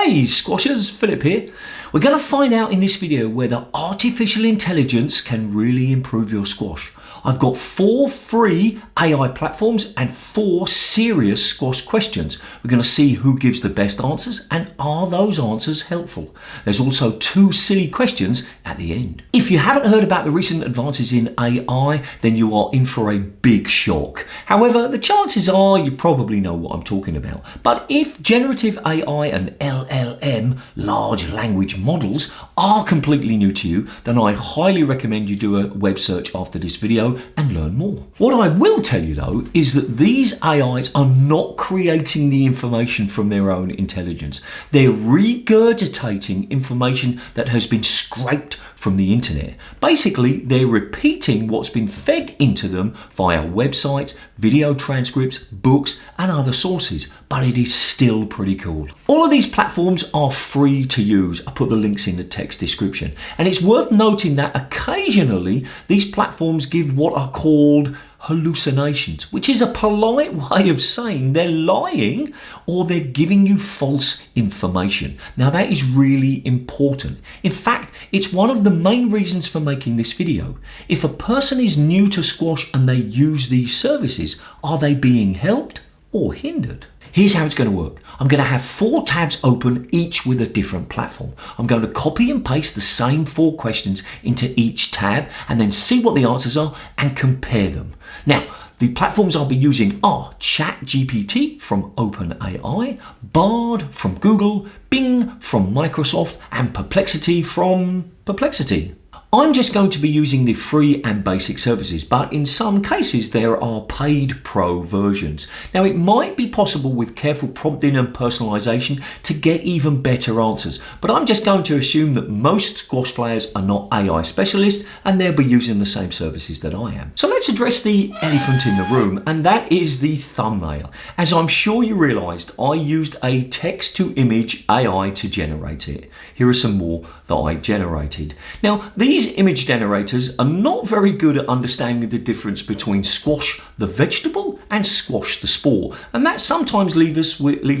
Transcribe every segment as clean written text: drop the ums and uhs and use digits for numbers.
Hey squashers, Philip here. We're going to find out in this video whether artificial intelligence can really improve your squash. I've got 4 free AI platforms and 4 serious squash questions. We're going to see who gives the best answers and are those answers helpful. There's also 2 silly questions at the end. If you haven't heard about the recent advances in AI, then you are in for a big shock. However, the chances are you probably know what I'm talking about. But if generative AI and LLM, large language models, are completely new to you, then I highly recommend you do a web search after this video and learn more. What I will tell you though is that these AIs are not creating the information from their own intelligence. They're regurgitating information that has been scraped from the internet. Basically, they're repeating what's been fed into them via websites, video transcripts, books, and other sources, but it is still pretty cool. All of these platforms are free to use. I put the links in the text description. And it's worth noting that occasionally these platforms give what are called hallucinations, which is a polite way of saying they're lying or they're giving you false information. Now that is really important. In fact, it's one of the main reasons for making this video. If a person is new to squash and they use these services, are they being helped or hindered? Here's how it's going to work. I'm going to have 4 tabs open, each with a different platform. I'm going to copy and paste the same 4 questions into each tab and then see what the answers are and compare them. Now, the platforms I'll be using are ChatGPT from OpenAI, Bard from Google, Bing from Microsoft, and Perplexity from Perplexity. I'm just going to be using the free and basic services, but in some cases there are paid pro versions. Now it might be possible with careful prompting and personalization to get even better answers, but I'm just going to assume that most squash players are not AI specialists and they'll be using the same services that I am. So let's address the elephant in the room, and that is the thumbnail. As I'm sure you realized, I used a text-to-image AI to generate it. Here are some more that I generated. Now, these image generators are not very good at understanding the difference between squash the vegetable and squash the sport, and that sometimes leaves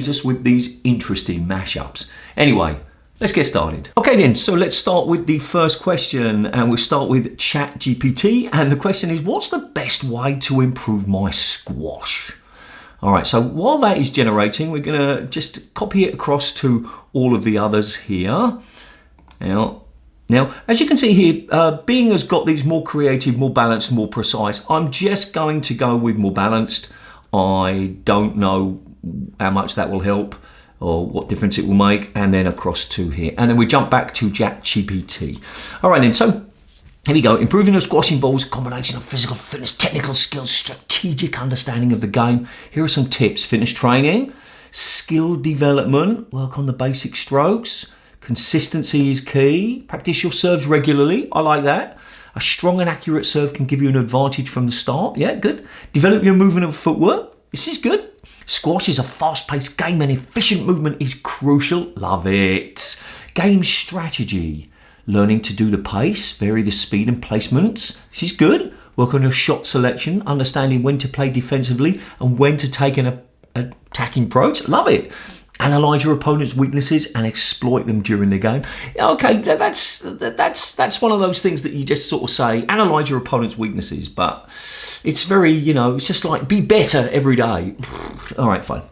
us with these interesting mashups. Anyway, let's get started. Okay then, so let's start with the first question, and we'll start with ChatGPT, and the question is, what's the best way to improve my squash? All right, so while that is generating, we're gonna just copy it across to all of the others here. Now, as you can see here, Bing has got these more creative, more balanced, more precise. I'm just going to go with more balanced. I don't know how much that will help or what difference it will make. And then across to here. And then we jump back to ChatGPT. All right then, so here we go. Improving your squash involves a combination of physical fitness, technical skills, strategic understanding of the game. Here are some tips. Fitness training, skill development, work on the basic strokes. Consistency is key. Practice your serves regularly. I like that. A strong and accurate serve can give you an advantage from the start. Yeah, good. Develop your movement and footwork. This is good. Squash is a fast-paced game and efficient movement is crucial. Love it. Game strategy. Learning to do the pace, vary the speed and placements. This is good. Work on your shot selection, understanding when to play defensively and when to take an attacking approach. Love it. Analyze your opponent's weaknesses and exploit them during the game. Okay, that's one of those things that you just sort of say, analyze your opponent's weaknesses, but it's very, it's just like be better every day. All right, fine.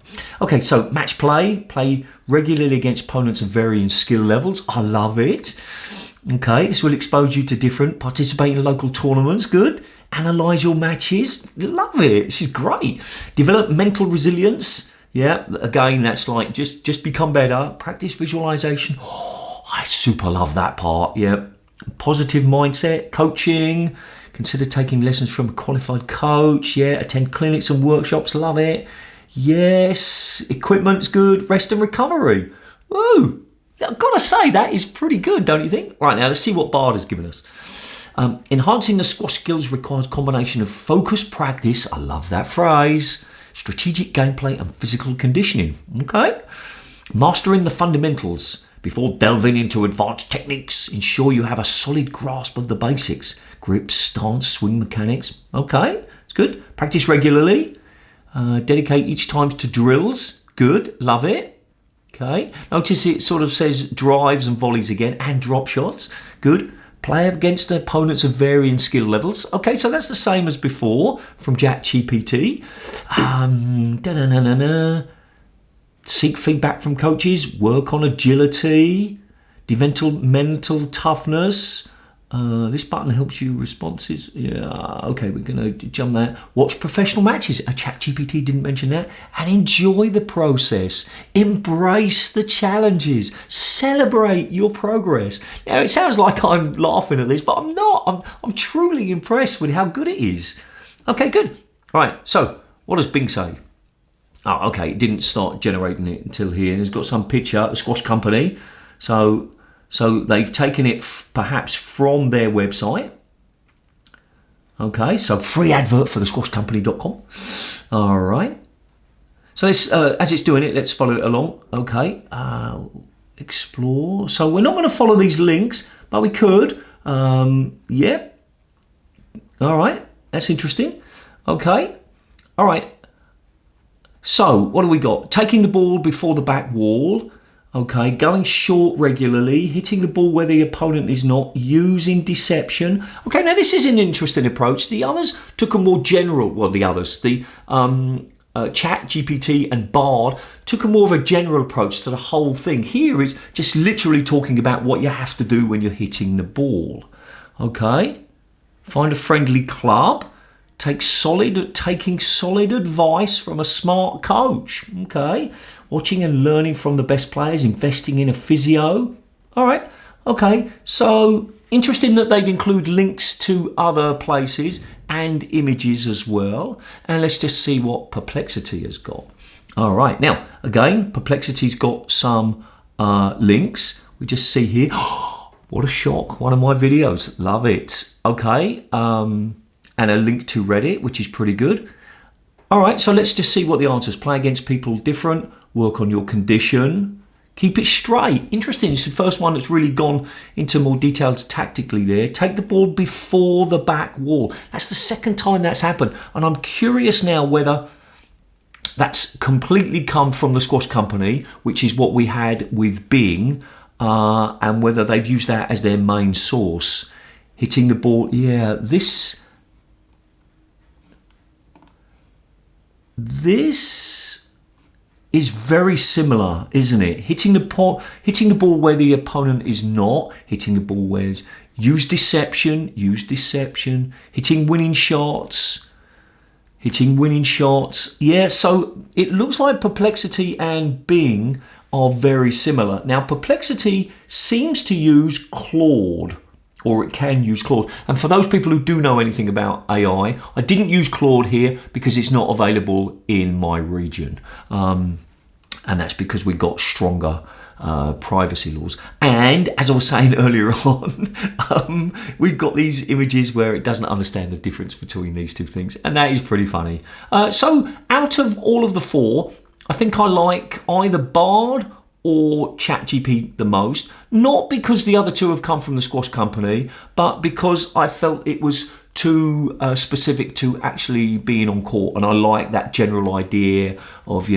Okay, so match play regularly against opponents of varying skill levels. I love it. Okay, this will expose you to different, participate in local tournaments. Good. Analyze your matches. Love it. This is great. Develop mental resilience. Yeah, again, that's like just become better. Practice visualization. Oh, I super love that part. Yeah. Positive mindset, coaching. Consider taking lessons from a qualified coach. Yeah. Attend clinics and workshops. Love it. Yes. Equipment's good. Rest and recovery. Woo. I've got to say, that is pretty good, don't you think? Right, now let's see what Bard has given us. Enhancing the squash skills requires a combination of focused practice. I love that phrase. Strategic gameplay and physical conditioning. Okay. Mastering the fundamentals before delving into advanced techniques. Ensure you have a solid grasp of the basics. Grip, stance, swing mechanics. Okay, it's good. Practice regularly. Dedicate each time to drills. Good, love it. Okay, notice it sort of says drives and volleys again and drop shots. Good. Play against opponents of varying skill levels. Okay, so that's the same as before from ChatGPT. Seek feedback from coaches. Work on agility. Develop mental toughness. This button helps you responses. Yeah, okay, we're going to jump that. Watch professional matches. ChatGPT didn't mention that. And enjoy the process. Embrace the challenges. Celebrate your progress. Now, it sounds like I'm laughing at this, but I'm not. I'm truly impressed with how good it is. Okay, good. All right, so what does Bing say? Oh, okay, it didn't start generating it until here. It's got some picture, a squash company. So they've taken it perhaps from their website. Okay, so free advert for the squashcompany.com. All right. So as it's doing it, let's follow it along. Okay, explore. So we're not going to follow these links, but we could. Yeah. All right, that's interesting. Okay. All right. So what do we got? Taking the ball before the back wall. Okay, going short regularly, hitting the ball where the opponent is not, using deception. Okay, now this is an interesting approach. The others took a more general, the ChatGPT and Bard took a more of a general approach to the whole thing. Here is just literally talking about what you have to do when you're hitting the ball. Okay, find a friendly club. Taking solid advice from a smart coach. Okay, watching and learning from the best players, investing in a physio. All right, okay, so interesting that they've included links to other places and images as well. And let's just see what Perplexity has got. All right, now again, Perplexity's got some links. We just see here. What a shock! One of my videos, love it. Okay. And a link to Reddit, which is pretty good. All right, so let's just see what the answers. Play against people different, work on your condition, keep it straight. Interesting, it's the first one that's really gone into more details tactically there. Take the ball before the back wall. That's the second time that's happened. And I'm curious now whether that's completely come from the Squash Company, which is what we had with Bing, and whether they've used that as their main source. Hitting the ball, yeah, This is very similar, isn't it? Hitting the ball where the opponent is not. Hitting the ball where use deception. Hitting winning shots. Yeah, so it looks like Perplexity and Bing are very similar. Now, Perplexity seems to use Claude. Or it can use Claude. And for those people who do know anything about AI, I didn't use Claude here because it's not available in my region. And that's because we got stronger privacy laws. And as I was saying earlier on, we've got these images where it doesn't understand the difference between these two things. And that is pretty funny. So out of all of the four, I think I like either Bard or ChatGPT the most, not because the other two have come from the Squash Company, but because I felt it was too specific to actually being on court, and I like that general idea of,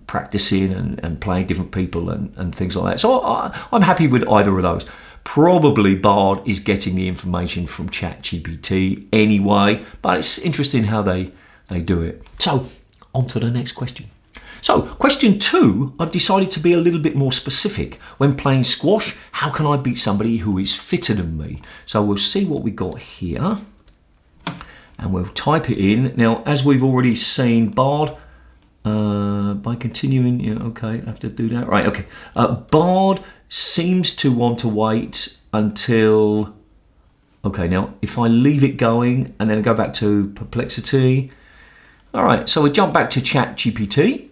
practicing and playing different people and things like that. So I'm happy with either of those. Probably Bard is getting the information from ChatGPT anyway, but it's interesting how they do it. So on to the next question. So, question 2, I've decided to be a little bit more specific. When playing squash, how can I beat somebody who is fitter than me? So we'll see what we got here, and we'll type it in. Now, as we've already seen, Bard, by continuing, okay, I have to do that. Right, okay. Bard seems to want to wait until, okay, now, if I leave it going and then go back to Perplexity. All right, so we jump back to ChatGPT.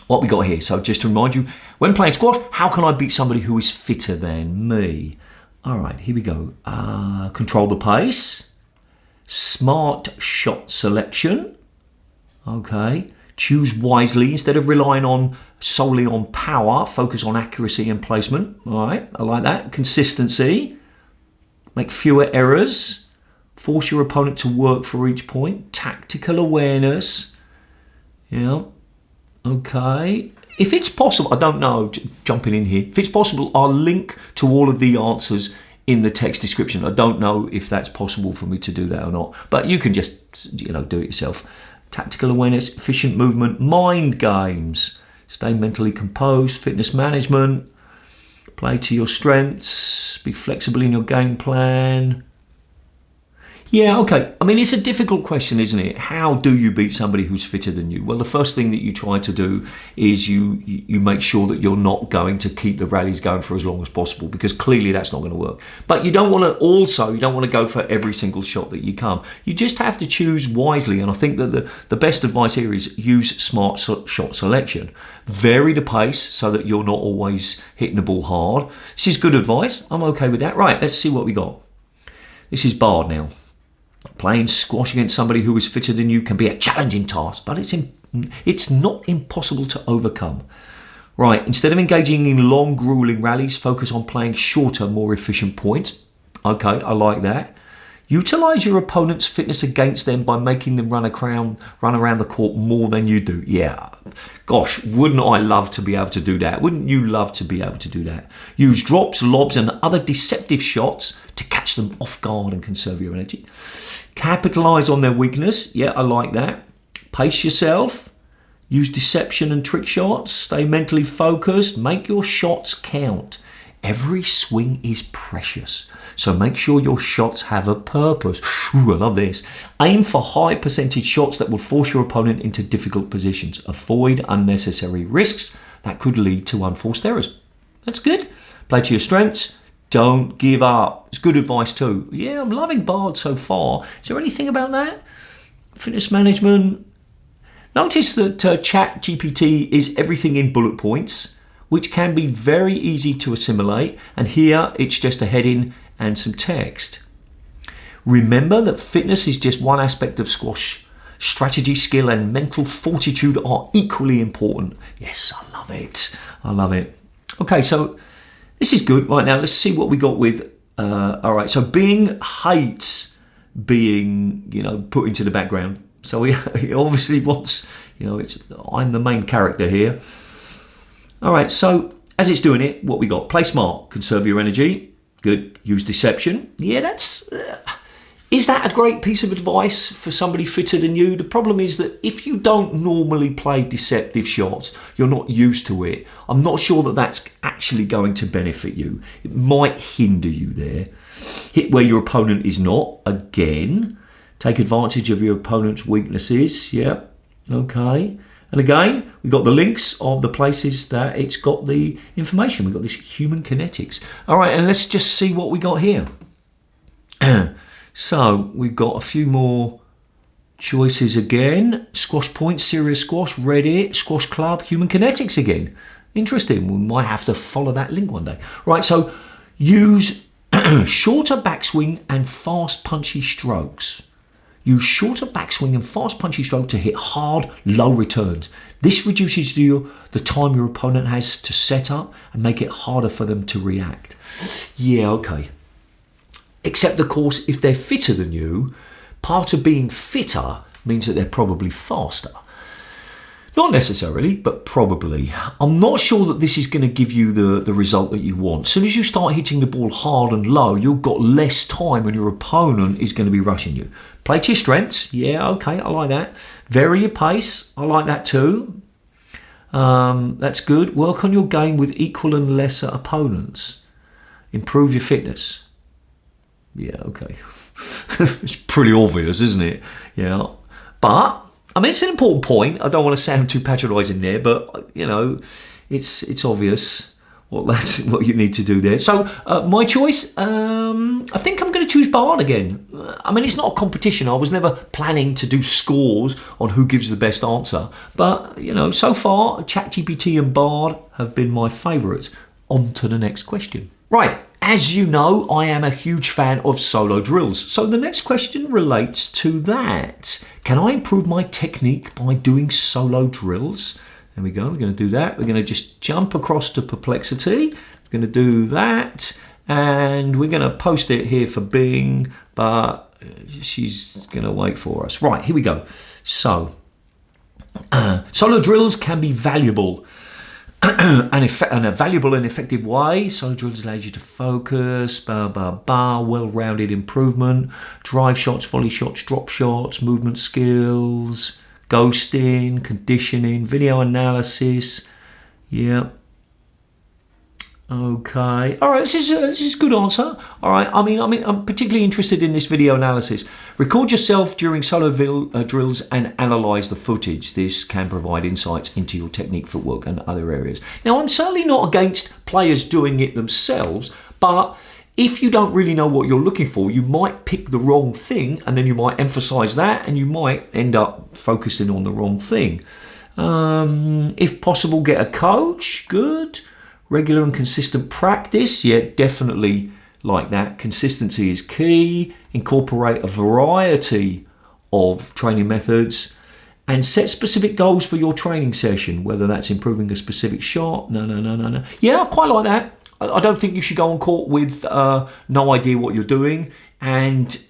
What we got here, so just to remind you, when playing squash, how can I beat somebody who is fitter than me? All right, here we go. Control the pace, smart shot selection. Okay, choose wisely instead of relying solely on power. Focus on accuracy and placement. All right, I like that. Consistency, make fewer errors, force your opponent to work for each point. Tactical awareness. Yeah. Okay, If it's possible, I don't know, jumping in here, if it's possible, I'll link to all of the answers in the text description. I don't know if that's possible for me to do that or not, but you can just, do it yourself. Tactical awareness, efficient movement, mind games, stay mentally composed, fitness management, play to your strengths, be flexible in your game plan. Yeah, okay. I mean, it's a difficult question, isn't it? How do you beat somebody who's fitter than you? Well, the first thing that you try to do is you make sure that you're not going to keep the rallies going for as long as possible, because clearly that's not going to work. But you don't want to go for every single shot that you come. You just have to choose wisely, and I think that the best advice here is use smart shot selection. Vary the pace so that you're not always hitting the ball hard. This is good advice. I'm okay with that. Right, let's see what we got. This is Bard now. Playing squash against somebody who is fitter than you can be a challenging task, but it's not impossible to overcome. Right, instead of engaging in long, grueling rallies, focus on playing shorter, more efficient points. Okay, I like that. Utilise your opponent's fitness against them by making them run around the court more than you do. Yeah, gosh, wouldn't I love to be able to do that? Wouldn't you love to be able to do that? Use drops, lobs and other deceptive shots to catch them off guard and conserve your energy. Capitalise on their weakness. Yeah, I like that. Pace yourself. Use deception and trick shots. Stay mentally focused. Make your shots count. Every swing is precious, so make sure your shots have a purpose. Ooh, I love this. Aim for high percentage shots that will force your opponent into difficult positions. Avoid unnecessary risks that could lead to unforced errors. That's good. Play to your strengths. Don't give up. It's good advice too. Yeah, I'm loving Bard so far. Is there anything about that? Fitness management. Notice that ChatGPT is everything in bullet points, which can be very easy to assimilate. And here it's just a heading and some text. Remember that fitness is just one aspect of squash. Strategy, skill and mental fortitude are equally important. Yes, I love it. I love it. Okay, so this is good. Right, now let's see what we got with, all right, so Bing hates being, put into the background. So he obviously wants, I'm the main character here. All right, so as it's doing it, what we got? Play smart, conserve your energy. Good. Use deception. Yeah, is that a great piece of advice for somebody fitter than you? The problem is that if you don't normally play deceptive shots, you're not used to it. I'm not sure that that's actually going to benefit you. It might hinder you there. Hit where your opponent is not. Again, take advantage of your opponent's weaknesses. Yeah, okay. And again, we've got the links of the places that it's got the information. We've got this human kinetics. All right, and let's just see what we got here. So we've got a few more choices again. Squash points, serious squash, Reddit, squash club, human kinetics again. Interesting. We might have to follow that link one day. Right, so use shorter backswing and fast punchy strokes. Use shorter backswing and fast punchy stroke to hit hard, low returns. This reduces the time your opponent has to set up and make it harder for them to react. Yeah, okay. Except, of course, if they're fitter than you, part of being fitter means that they're probably faster. Not necessarily, but probably. I'm not sure that this is going to give you the result that you want. As soon as you start hitting the ball hard and low, you've got less time and your opponent is going to be rushing you. Play to your strengths. Yeah, okay, I like that. Vary your pace. I like that too. That's good. Work on your game with equal and lesser opponents. Improve your fitness. Yeah, okay. It's pretty obvious, isn't it? Yeah. But I mean, it's an important point. I don't want to sound too patronising there, but it's obvious what you need to do there. So my choice, I think I'm going to choose Bard again. I mean, it's not a competition. I was never planning to do scores on who gives the best answer, but so far ChatGPT and Bard have been my favourites. On to the next question. Right. As you know, I am a huge fan of solo drills. So the next question relates to that. Can I improve my technique by doing solo drills? There we go. We're going to do that. We're going to just jump across to Perplexity. We're going to do that. And we're going to post it here for Bing, but she's going to wait for us. Right, here we go. So, solo drills can be valuable. and a valuable and effective way. Solo drills allows you to focus, well-rounded improvement, drive shots, volley shots, drop shots, movement skills, ghosting, conditioning, video analysis. Yeah. Okay. All right. This is a good answer. All right. I mean, I'm particularly interested in this video analysis. Record yourself during solo drills and analyze the footage. This can provide insights into your technique, footwork, and other areas. Now, I'm certainly not against players doing it themselves, but if you don't really know what you're looking for, you might pick the wrong thing, and then you might emphasize that, and you might end up focusing on the wrong thing. If possible, get a coach. Good. Regular and consistent practice, yeah, definitely like that. Consistency is key. Incorporate a variety of training methods and set specific goals for your training session, whether that's improving a specific shot. No. Yeah, I quite like that. I don't think you should go on court with no idea what you're doing. And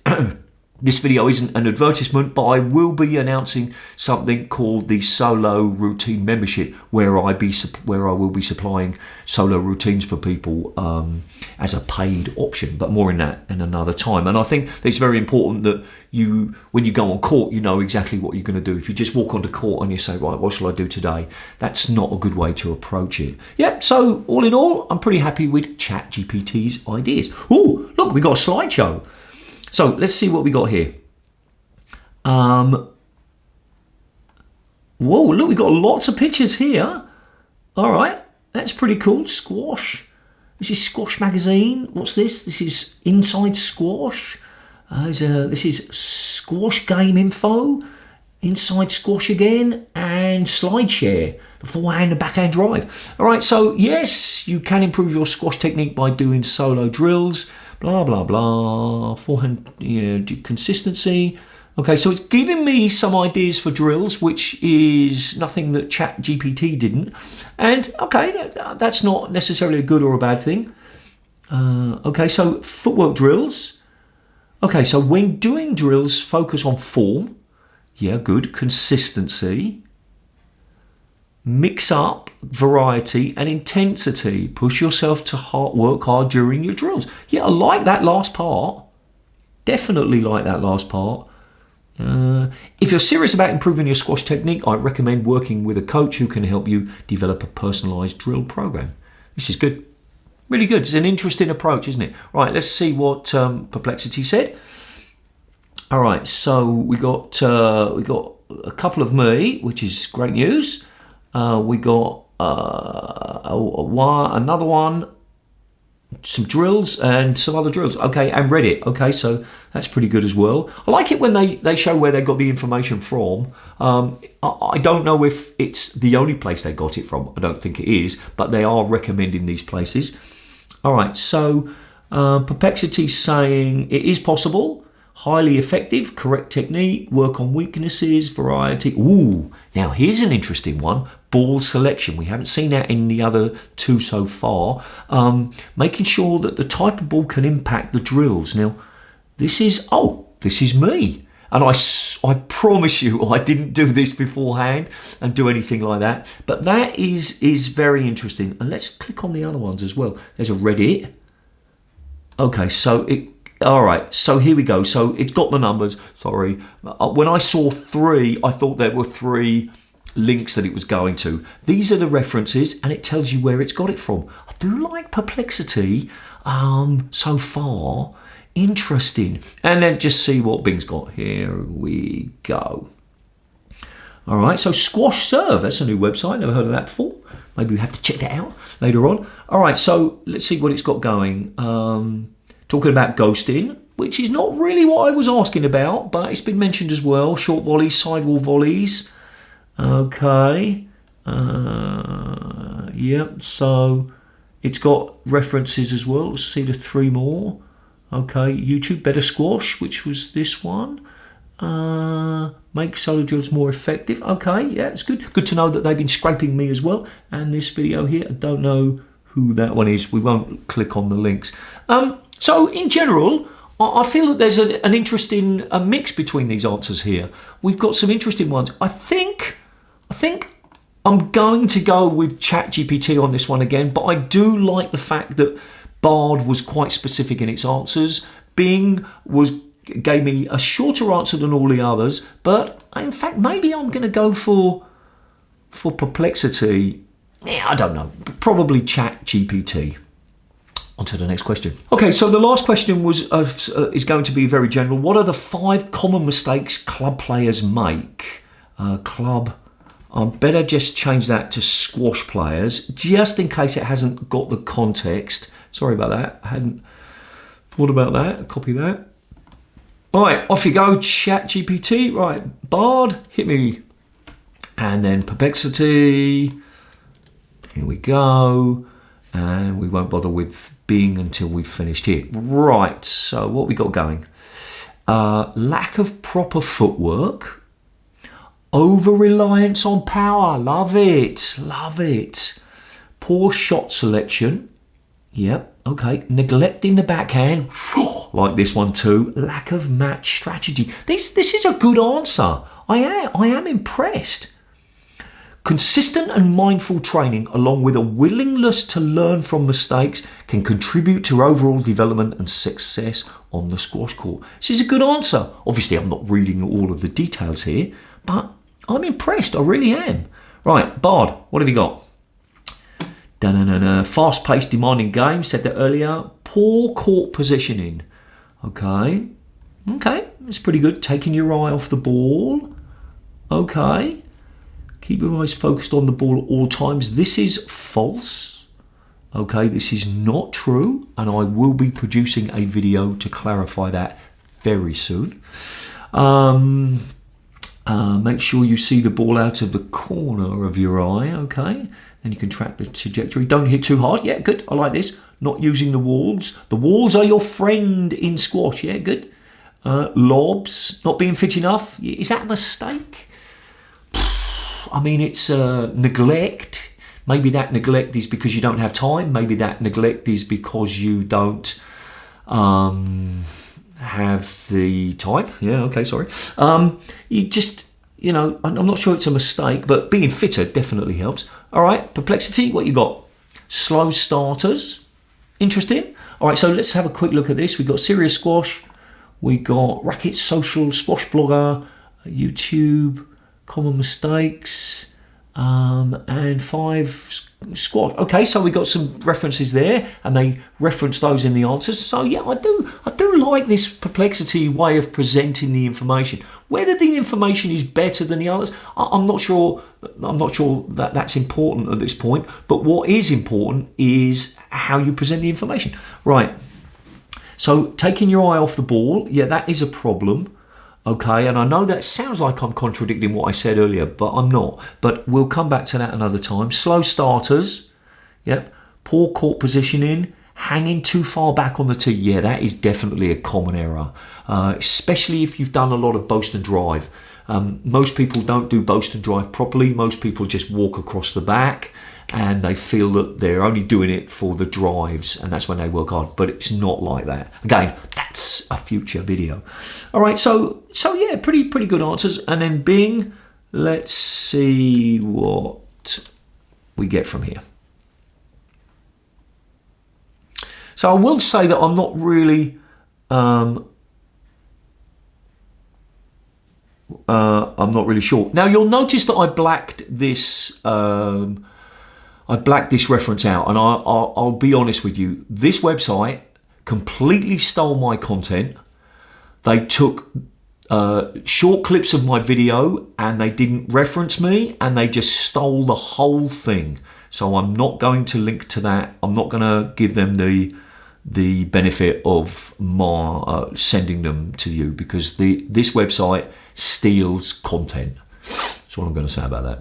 this video isn't an advertisement, but I will be announcing something called the Solo Routine Membership, where I will be supplying solo routines for people as a paid option. But more in that in another time. And I think it's very important that when you go on court, you know exactly what you're going to do. If you just walk onto court and you say, right, what shall I do today? That's not a good way to approach it. Yep. So all in all, I'm pretty happy with ChatGPT's ideas. Oh, look, we got a slideshow. So let's see what we got here. Whoa, look, we got lots of pictures here. All right, that's pretty cool. Squash. This is Squash Magazine. What's this? This is Inside Squash. This is Squash Game Info. Inside Squash again. And SlideShare. The forehand and backhand drive. All right, so yes, you can improve your squash technique by doing solo drills. Blah, blah, blah. Forehand consistency. Okay, so it's giving me some ideas for drills, which is nothing that ChatGPT didn't. And okay, that's not necessarily a good or a bad thing. Okay, so footwork drills. Okay, so when doing drills, focus on form. Yeah, good. Consistency. Mix up variety and intensity. Push yourself to work hard during your drills. Yeah, I like that last part. Definitely like that last part. If you're serious about improving your squash technique, I recommend working with a coach who can help you develop a personalized drill program. This is good. Really good. It's an interesting approach, isn't it? Right, let's see what Perplexity said. All right, so we got a couple of me, which is great news. We got another one, some drills and some other drills. Okay, and Reddit. Okay, so that's pretty good as well. I like it when they show where they got the information from. I don't know if it's the only place they got it from. I don't think it is, but they are recommending these places. All right, so Perplexity saying it is possible. Highly effective, correct technique, work on weaknesses, variety. Ooh, now here's an interesting one. Ball selection. We haven't seen that in the other two so far. Making sure that the type of ball can impact the drills. Now, this is me. And I promise you, I didn't do this beforehand and do anything like that. But that is very interesting. And let's click on the other ones as well. There's a Reddit. Okay, so all right, so here we go. So it's got the numbers. Sorry. When I saw 3, I thought there were 3 links that it was going to. These are the references, and it tells you where it's got it from. I do like Perplexity so far. Interesting. And then just see what Bing's got. Here we go. All right, so Squash Serve. That's a new website. Never heard of that before. Maybe we have to check that out later on. All right, so let's see what it's got going. Talking about ghosting, which is not really what I was asking about, but it's been mentioned as well. Short volleys, sidewall volleys. Okay. Yep, so it's got references as well. Let's see the 3 more. Okay, YouTube Better Squash, which was this one. Make solo drills more effective. Okay, yeah, it's good. Good to know that they've been scraping me as well. And this video here, I don't know who that one is. We won't click on the links. So in general, I feel that there's an interesting mix between these answers here. We've got some interesting ones. I think I'm going to go with ChatGPT on this one again, but I do like the fact that Bard was quite specific in its answers. Bing gave me a shorter answer than all the others, but in fact, maybe I'm going to go for Perplexity. Yeah, I don't know. Probably ChatGPT. On to the next question. Okay, so the last question is going to be very general. What are the 5 common mistakes club players make? I better just change that to squash players, just in case it hasn't got the context. Sorry about that. I hadn't thought about that. Copy that. All right, off you go, ChatGPT. Right, Bard, hit me. And then Perplexity. Here we go. And we won't bother with Bing until we've finished here. Right, so what we got going? Lack of proper footwork. Over-reliance on power. Love it. Love it. Poor shot selection. Yep, okay. Neglecting the backhand. Like this one too. Lack of match strategy. This is a good answer. I am impressed. Consistent and mindful training, along with a willingness to learn from mistakes, can contribute to overall development and success on the squash court. This is a good answer. Obviously, I'm not reading all of the details here, but I'm impressed. I really am. Right, Bard, what have you got? Fast-paced, demanding game, said that earlier. Poor court positioning. Okay, that's pretty good. Taking your eye off the ball. Okay. Keep your eyes focused on the ball at all times. This is false. Okay, this is not true. And I will be producing a video to clarify that very soon. Make sure you see the ball out of the corner of your eye. Okay, then you can track the trajectory. Don't hit too hard. Yeah, good. I like this. Not using the walls. The walls are your friend in squash. Yeah, good. Lobs. Not being fit enough. Is that a mistake? I mean, it's neglect. Maybe that neglect is because you don't have time. Maybe that neglect is because you don't have the time. Yeah, okay, sorry. You just, I'm not sure it's a mistake, but being fitter definitely helps. All right, Perplexity, what you got? Slow starters. Interesting. All right, so let's have a quick look at this. We've got Serious Squash. We got Racket Social, Squash Blogger, YouTube, Common Mistakes, and 5 squash. Okay, so we got some references there, and they reference those in the answers. So yeah, I do like this Perplexity way of presenting the information. Whether the information is better than the others, I'm not sure. I'm not sure that that's important at this point. But what is important is how you present the information. Right. So taking your eye off the ball, yeah, that is a problem. Okay, and I know that sounds like I'm contradicting what I said earlier, but I'm not. But we'll come back to that another time. Slow starters, yep. Poor court positioning, hanging too far back on the tee. Yeah, that is definitely a common error, especially if you've done a lot of boast and drive. Most people don't do boast and drive properly. Most people just walk across the back, and they feel that they're only doing it for the drives, and that's when they work hard. But it's not like that. Again, that's a future video. All right, so yeah, pretty good answers. And then Bing, let's see what we get from here. So I will say that I'm not really sure. Now you'll notice that I blacked this. I blacked this reference out, and I'll be honest with you. This website completely stole my content. They took short clips of my video, and they didn't reference me, and they just stole the whole thing. So I'm not going to link to that. I'm not going to give them the benefit of my sending them to you, because this website steals content. That's what I'm going to say about that.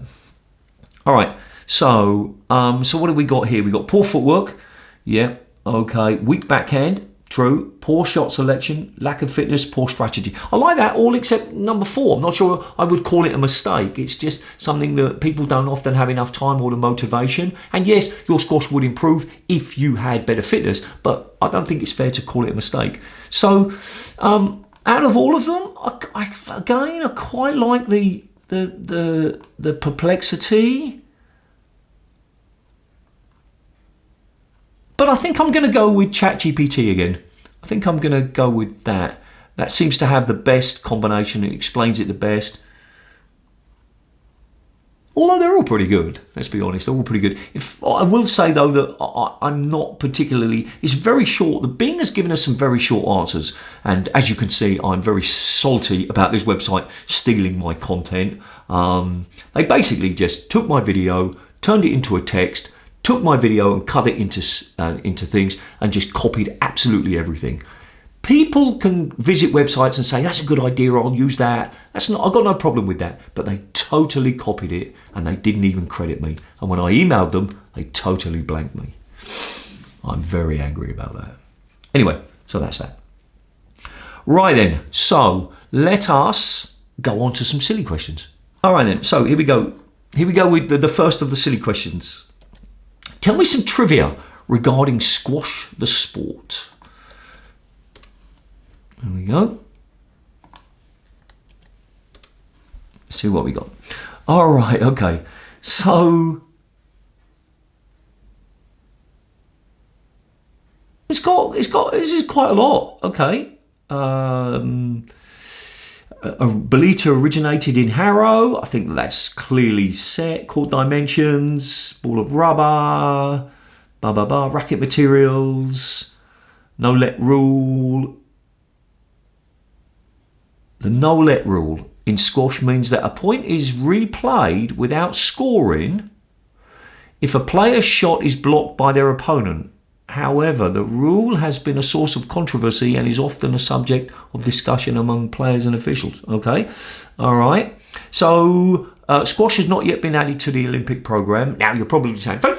All right. So what have we got here? We got poor footwork. Yeah. Okay. Weak backhand. True. Poor shot selection. Lack of fitness. Poor strategy. I like that all except number 4. I'm not sure I would call it a mistake. It's just something that people don't often have enough time or the motivation. And yes, your squash would improve if you had better fitness, but I don't think it's fair to call it a mistake. So out of all of them, I quite like the Perplexity. But I think I'm going to go with ChatGPT again. I think I'm going to go with that. That seems to have the best combination. It explains it the best. Although they're all pretty good, let's be honest, they're all pretty good. If I will say though that I'm not particularly, it's very short. The Bing has given us some very short answers. And as you can see, I'm very salty about this website stealing my content. They basically just took my video, turned it into a text, took my video and cut it into things and just copied absolutely everything. People can visit websites and say, that's a good idea, I'll use that. I've got no problem with that. But they totally copied it and they didn't even credit me. And when I emailed them, they totally blanked me. I'm very angry about that. Anyway, so that's that. Right then, so let us go on to some silly questions. All right then, so here we go. Here we go with the first of the silly questions. Tell me some trivia regarding squash, the sport. There we go. Let's see what we got. All right, okay. So this is quite a lot. Okay. Belita originated in Harrow. I think that's clearly set. Court dimensions, ball of rubber, racket materials, no let rule. The no-let rule in squash means that a point is replayed without scoring if a player's shot is blocked by their opponent. However, the rule has been a source of controversy and is often a subject of discussion among players and officials. Okay, all right. So squash has not yet been added to the Olympic program. Now you're probably saying, Philip.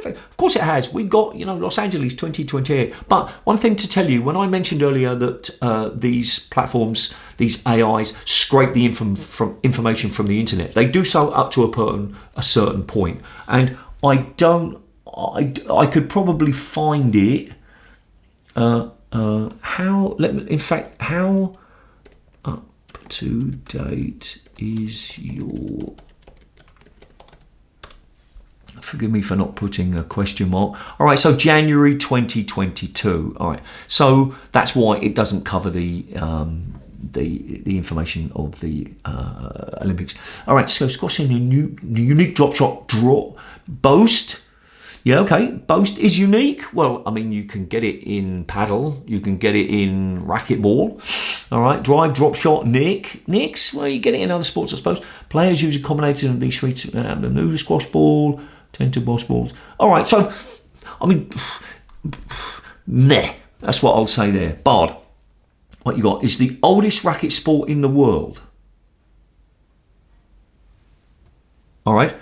Of course it has. We got, Los Angeles 2028. But one thing to tell you, when I mentioned earlier that these platforms, these AIs, scrape the information from the internet, they do so up to a certain point. And I could probably find it. How up to date is your? Forgive me for not putting a question mark. All right, so January 2022. All right, so that's why it doesn't cover the information of the Olympics. All right, so squashing a unique drop shot boast. Yeah, okay. Boast is unique. Well, I mean, you can get it in paddle. You can get it in racquetball. All right. Drive, drop shot, nicks. Well, you get it in other sports, I suppose. Players use a combination of these three to move the squash ball, tend to boss balls. All right. So, I mean, meh. That's what I'll say there. Bard. What you got is the oldest racket sport in the world. All right.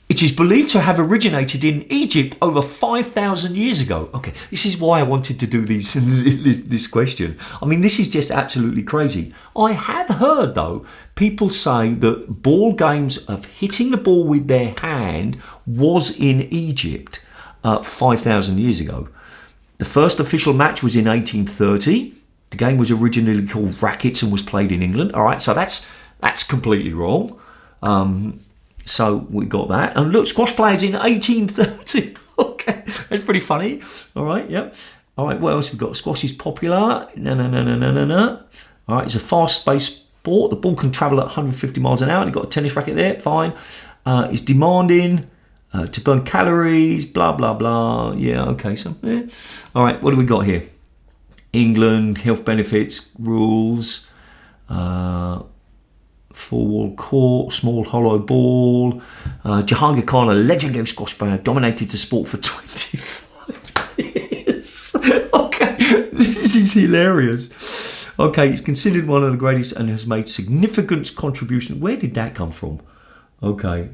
It is believed to have originated in Egypt over 5,000 years ago. Okay, this is why I wanted to do this question. I mean, this is just absolutely crazy. I have heard, though, people say that ball games of hitting the ball with their hand was in Egypt 5,000 years ago. The first official match was in 1830. The game was originally called rackets and was played in England. All right, so that's completely wrong. So we got that. And look, squash players in 1830. Okay, that's pretty funny. All right, yep. All right, what else we got? Squash is popular. No. All right, it's a fast-paced sport. The ball can travel at 150 miles an hour. You've got a tennis racket there, fine. It's demanding to burn calories, blah, blah, blah. Yeah, okay, so, yeah. All right, what do we got here? England, health benefits, rules. Four-wall court, small hollow ball. Jahangir Khan, a legendary squash player, dominated the sport for 25 years. Okay, this is hilarious. Okay, he's considered one of the greatest and has made significant contributions. Where did that come from? Okay.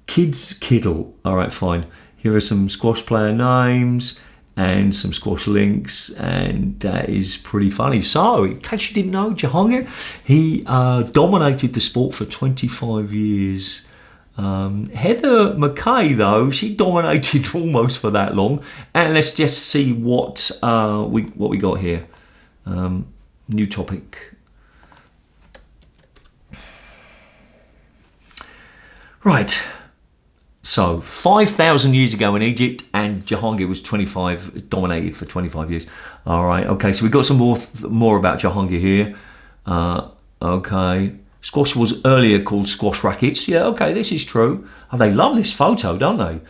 Kids Kiddle. All right, fine. Here are some squash player names and some squash links, and that is pretty funny. So, in case you didn't know, Jahangir, he dominated the sport for 25 years. Heather McKay, though, she dominated almost for that long. And let's just see what we got here. New topic. Right. So 5,000 years ago in Egypt, and Jahangir was dominated for 25 years. All right, okay, so we've got some more about Jahangir here. Okay, squash was earlier called squash rackets. Yeah, okay, this is true. Oh, they love this photo, don't they?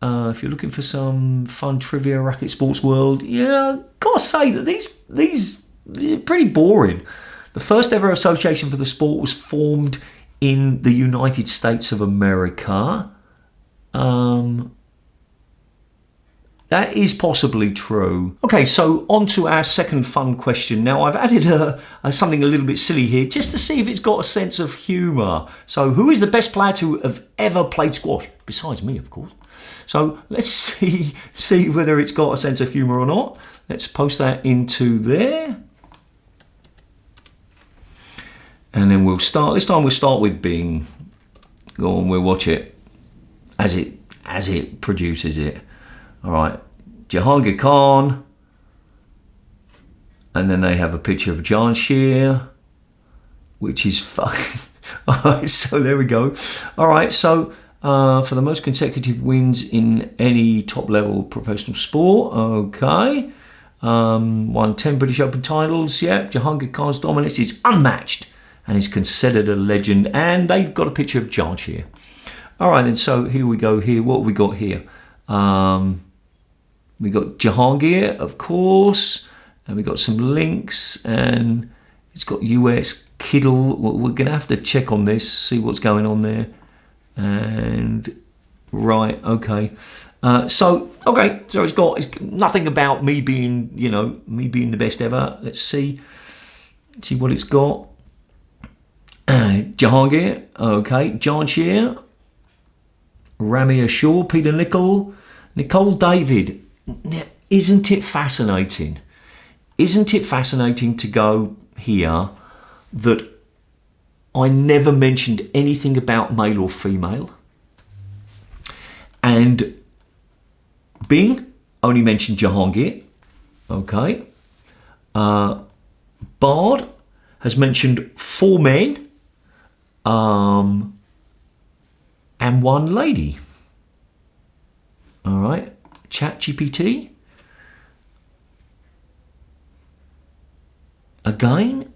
If you're looking for some fun trivia, racket sports world, yeah, gotta say that these are pretty boring. The first ever association for the sport was formed in the United States of America. That is possibly true. Okay, so on to our second fun question. Now, I've added something a little bit silly here, just to see if it's got a sense of humour. So, who is the best player to have ever played squash? Besides me, of course. So, let's see whether it's got a sense of humour or not. Let's post that into there. And then we'll start. This time we'll start with Bing. Go on, we'll watch it as it produces it. All right, Jahangir Khan, and then they have a picture of Jahangir, which is fun. All right, so there we go. All right, so for the most consecutive wins in any top-level professional sport, okay, won 10 British Open titles. Yeah, Jahangir Khan's dominance is unmatched and is considered a legend. And they've got a picture of Jahangir. All right, then. So here we go. Here, what have we got here? We got Jahangir, of course, and we got some links, and it's got US Kiddle. We're going to have to check on this, see what's going on there. And right, okay. So it's nothing about me being the best ever. Let's see what it's got. Jahangir, okay. Jahangir, Ramia Shaw, Peter Nicole David. Now, isn't it fascinating? Isn't it fascinating to go here that I never mentioned anything about male or female, and Bing only mentioned Jahangir. Okay. Bard has mentioned 4 men and 1 lady. All right. ChatGPT. Again,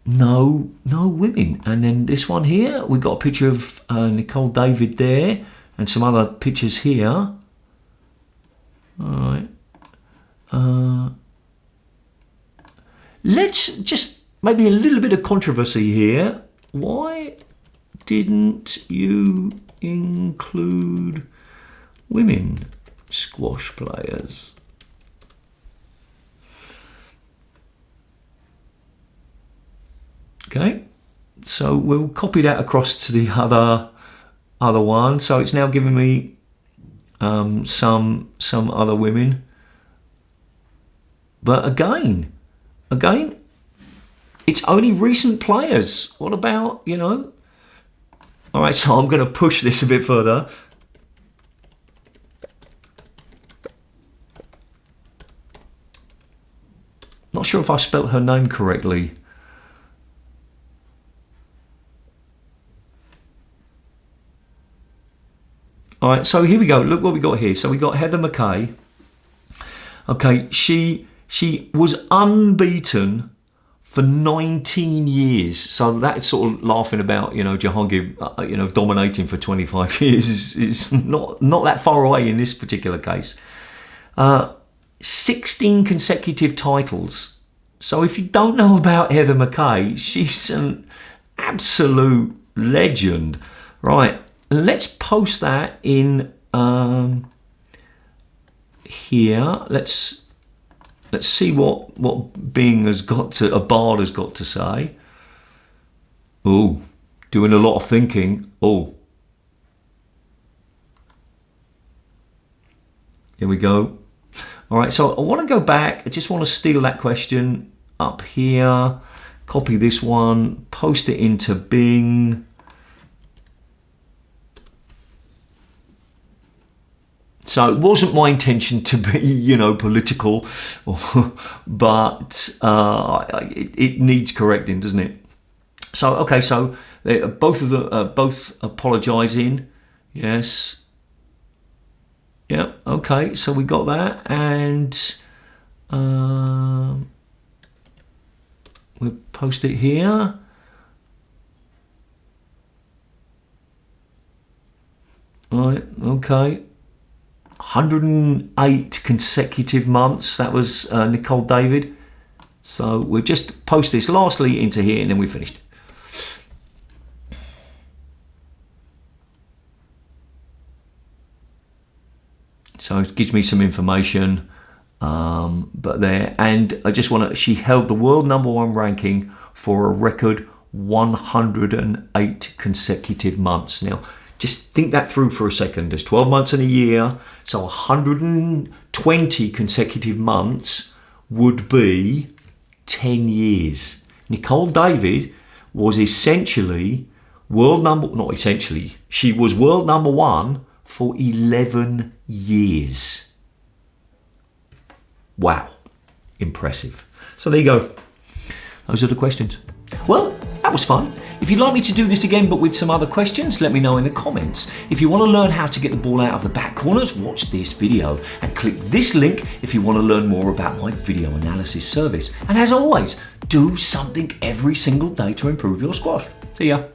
no women. And then this one here, we got a picture of Nicole David there, and some other pictures here. All right. Let's just maybe a little bit of controversy here. Why didn't you include women squash players? Okay, so we'll copy that across to the other one. So it's now giving me some other women, but again, it's only recent players. What about, All right, so I'm going to push this a bit further. Not sure if I spelt her name correctly. All right, so here we go. Look what we got here. So we got Heather McKay. Okay, she was unbeaten for 19 years. So that's sort of laughing about, Jahangir, dominating for 25 years is not that far away in this particular case. 16 consecutive titles. So if you don't know about Heather McKay, she's an absolute legend. Right, let's post that in here. Let's see what Bing has got to, a Bard has got to say. Oh, doing a lot of thinking. Oh, here we go. All right, so I want to go back. I just want to steal that question up here, copy this one, post it into Bing. So it wasn't my intention to be, political, but it needs correcting, doesn't it? So okay, so both of them both apologising. Yes. Yeah. Okay. So we got that, and we'll post it here. Right. Okay. 108 consecutive months. That was Nicole David. So we've just posted this lastly into here, and then we're finished. So it gives me some information, but there, and I just want to, she held the world #1 ranking for a record 108 consecutive months. Now, just think that through for a second. There's 12 months in a year, so 120 consecutive months would be 10 years. Nicole David was essentially not essentially, she was world #1 for 11 years. Wow, impressive. So there you go. Those are the questions. Well, that was fun. If you'd like me to do this again but with some other questions, let me know in the comments. If you want to learn how to get the ball out of the back corners, watch this video and click this link if you want to learn more about my video analysis service. And as always, do something every single day to improve your squash. See ya.